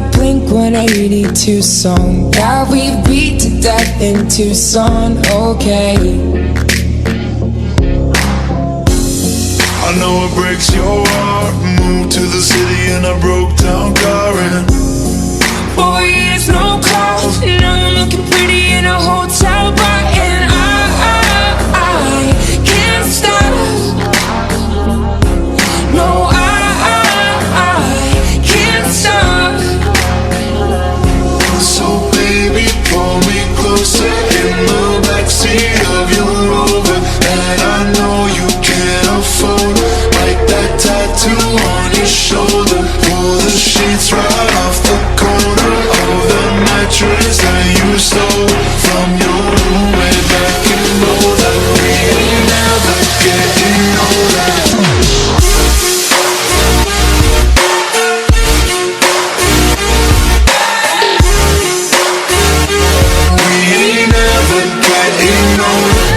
that Blink-182 song that we beat to death in Tucson, okay. I know it breaks your heart. Moved to the city in a broke down car and 4 years, no call. Now you're looking pretty in a hotel bar, and I can't stop. No, I can't stop. so baby, pull me closer in the backseat of your Rover that I know you can't afford. Like that tattoo on your shoulder. Pull the sheets right off the corner of the mattress that you stole from your roommate back in Boulder. We ain't never getting older. We ain't never getting older.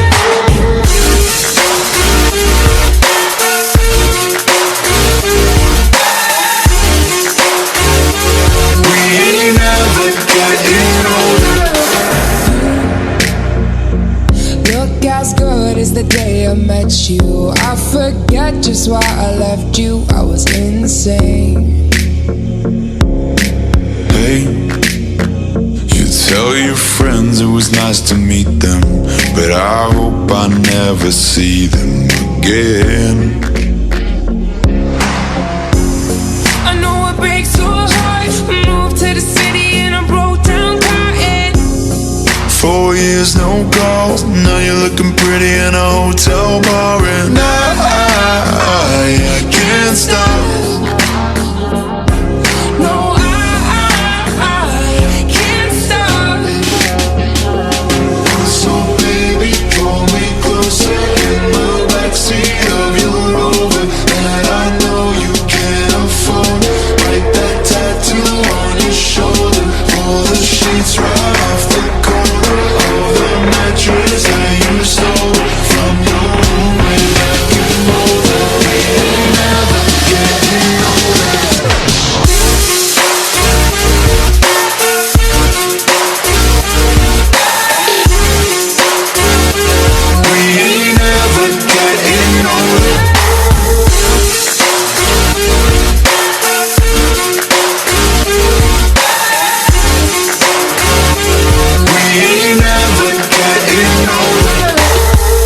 We ain't never getting older. Look as good as the day I met you. I forget just why I left you. I was insane. Hey, you tell your friends it was nice to meet them, but I hope I never see them again. I know it breaks your heart. Moved to the city in a broke down car, and 4 years, no calls. Now you're looking pretty in a hotel bar, and I can't stop. no, I can't stop. So baby, pull me closer in the backseat of your Rover that I know you can't afford. Like that tattoo on your shoulder. Pull the sheets right off the corner of the mattress that you stole from your roommate back in Boulder. We ain't never getting older. We ain't never getting older. We ain't never getting older.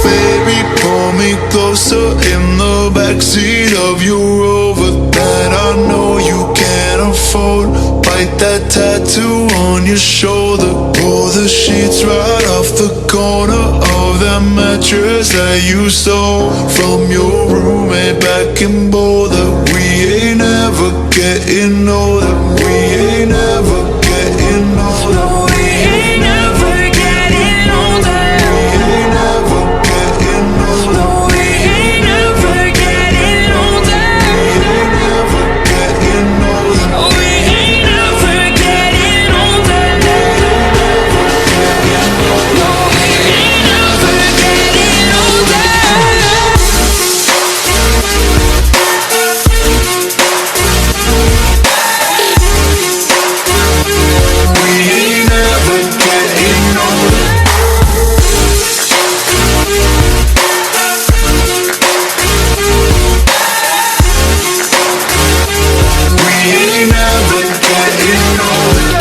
Baby, pull me closer in the backseat of your Rover that I know you can't afford. Bite that tattoo on your shoulder. Pull the sheets right off the corner of that mattress that you stole from your roommate back in Boulder. We ain't never getting older.